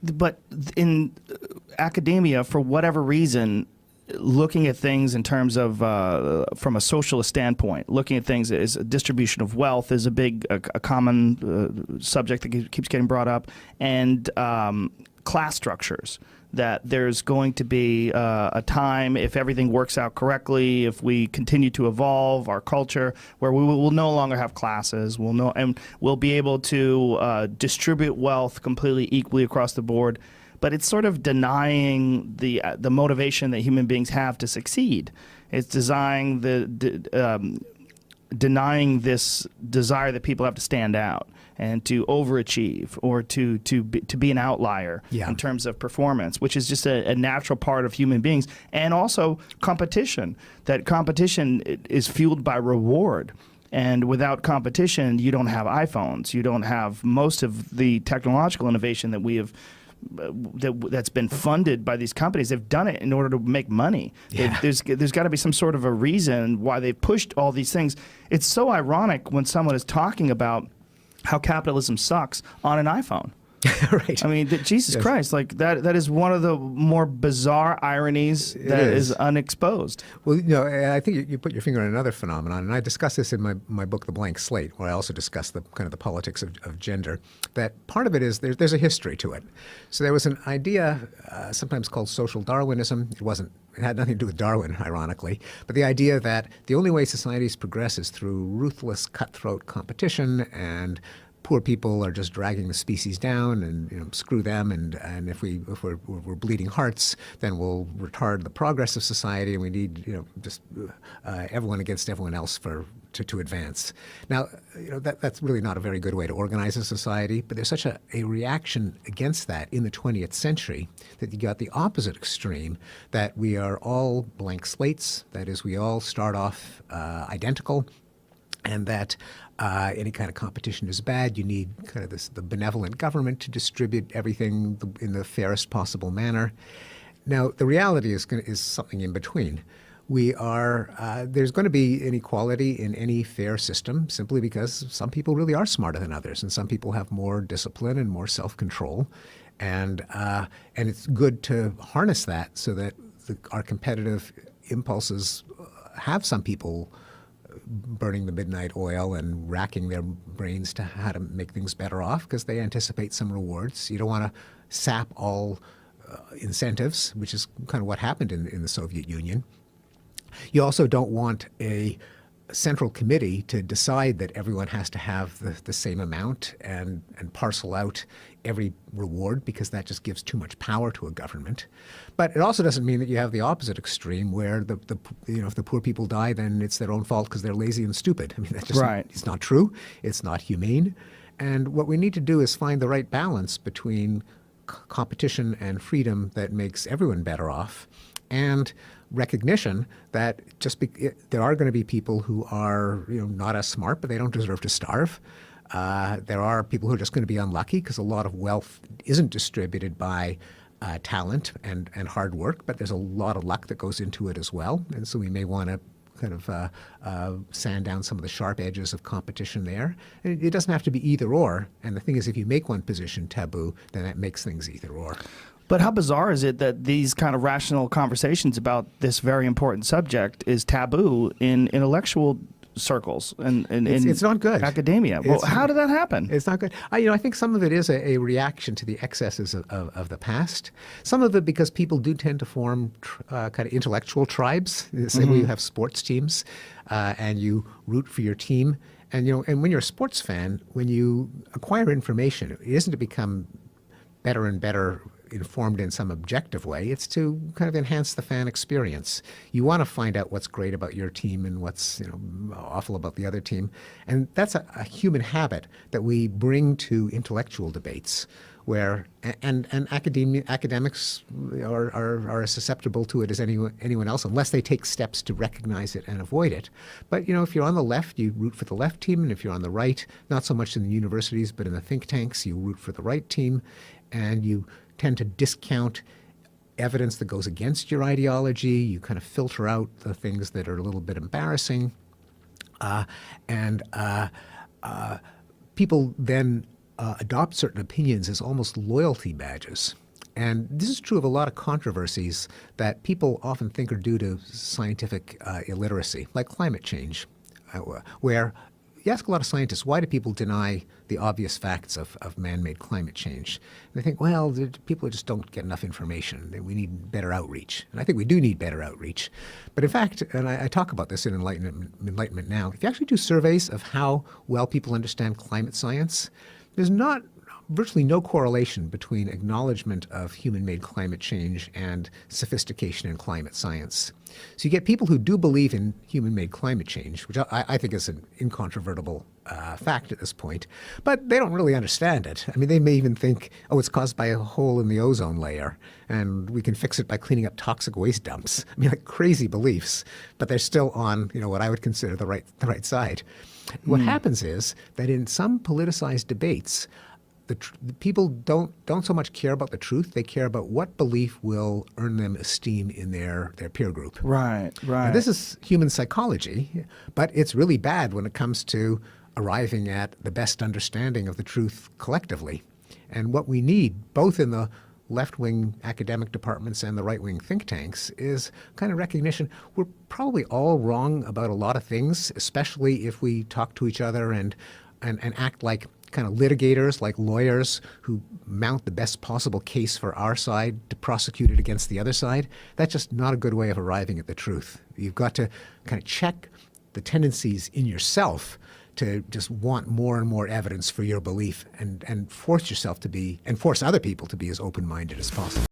But in academia, for whatever reason, looking at things in terms of from a socialist standpoint, looking at things as a distribution of wealth is a common subject that keeps getting brought up, and class structures. That there's going to be a time, if everything works out correctly, if we continue to evolve our culture, where we will no longer have classes. We'll be able to distribute wealth completely equally across the board. But it's sort of denying the motivation that human beings have to succeed. It's denying this desire that people have to stand out and to overachieve or to be an outlier in terms of performance, which is just a natural part of human beings. And also competition. That competition is fueled by reward. And without competition, you don't have iPhones. You don't have most of the technological innovation that we have that's been funded by these companies. They've done it in order to make money. There's got to be some sort of a reason why they've pushed all these things. It's so ironic when someone is talking about how capitalism sucks on an iPhone. Right. I mean, Jesus Christ, like that is one of the more bizarre ironies that is unexposed. Well, I think you put your finger on another phenomenon, and I discuss this in my book, The Blank Slate, where I also discuss the kind of the politics of gender, that part of it is there's a history to it. So there was an idea, sometimes called social Darwinism. It had nothing to do with Darwin, ironically, but the idea that the only way societies progress is through ruthless, cutthroat competition, and poor people are just dragging the species down, and screw them. And if we're bleeding hearts, then we'll retard the progress of society, and we need just everyone against everyone else to advance. Now, that's really not a very good way to organize a society, but there's such a reaction against that in the 20th century that you got the opposite extreme, that we are all blank slates. That is, we all start off identical, and that any kind of competition is bad. You need kind of the benevolent government to distribute everything in the fairest possible manner. Now, the reality is something in between. There's going to be inequality in any fair system simply because some people really are smarter than others, and some people have more discipline and more self-control. And it's good to harness that so that our competitive impulses have some people burning the midnight oil and racking their brains to how to make things better off because they anticipate some rewards. You don't want to sap all incentives, which is kind of what happened in the Soviet Union. You also don't want a central committee to decide that everyone has to have the same amount and parcel out every reward, because that just gives too much power to a government. But it also doesn't mean that you have the opposite extreme where if the poor people die, then it's their own fault because they're lazy and stupid. I mean, that's just It's not true. It's not humane. And what we need to do is find the right balance between competition and freedom that makes everyone better off, and recognition that there are going to be people who are not as smart, but they don't deserve to starve. There are people who are just going to be unlucky because a lot of wealth isn't distributed by talent and hard work, but there's a lot of luck that goes into it as well. And so we may want to kind of sand down some of the sharp edges of competition there. And it doesn't have to be either or. And the thing is, if you make one position taboo, then that makes things either or. But how bizarre is it that these kind of rational conversations about this very important subject is taboo in intellectual circles and it's not good. Academia. Well, how did that happen? It's not good. I think some of it is a reaction to the excesses of the past. Some of it because people do tend to form kind of intellectual tribes. The same way you have sports teams, and you root for your team. And and when you're a sports fan, when you acquire information, it isn't to become better and better informed in some objective way. It's to kind of enhance the fan experience. You want to find out what's great about your team and what's awful about the other team. And that's a human habit that we bring to intellectual debates, where and academics are as susceptible to it as anyone else, unless they take steps to recognize it and avoid it. But if you're on the left, you root for the left team, and if you're on the right, not so much in the universities but in the think tanks, you root for the right team, and you tend to discount evidence that goes against your ideology. You kind of filter out the things that are a little bit embarrassing. People then adopt certain opinions as almost loyalty badges. And this is true of a lot of controversies that people often think are due to scientific illiteracy, like climate change, where you ask a lot of scientists, why do people deny the obvious facts of man-made climate change? And they think, well, people just don't get enough information. We need better outreach. And I think we do need better outreach. But in fact, and I talk about this in Enlightenment Now, if you actually do surveys of how well people understand climate science, there's virtually no correlation between acknowledgement of human-made climate change and sophistication in climate science. So you get people who do believe in human-made climate change, which I think is an incontrovertible fact at this point, but they don't really understand it. I mean, they may even think, oh, it's caused by a hole in the ozone layer, and we can fix it by cleaning up toxic waste dumps. I mean, like crazy beliefs, but they're still on, what I would consider the right side. What happens is that in some politicized debates, the people don't so much care about the truth. They care about what belief will earn them esteem in their peer group. Right. Now, this is human psychology, but it's really bad when it comes to arriving at the best understanding of the truth collectively. And what we need, both in the left-wing academic departments and the right-wing think tanks, is kind of recognition. We're probably all wrong about a lot of things, especially if we talk to each other and act like kind of litigators, like lawyers who mount the best possible case for our side to prosecute it against the other side. That's just not a good way of arriving at the truth. You've got to kind of check the tendencies in yourself to just want more and more evidence for your belief and force yourself to be, and force other people to be as open-minded as possible.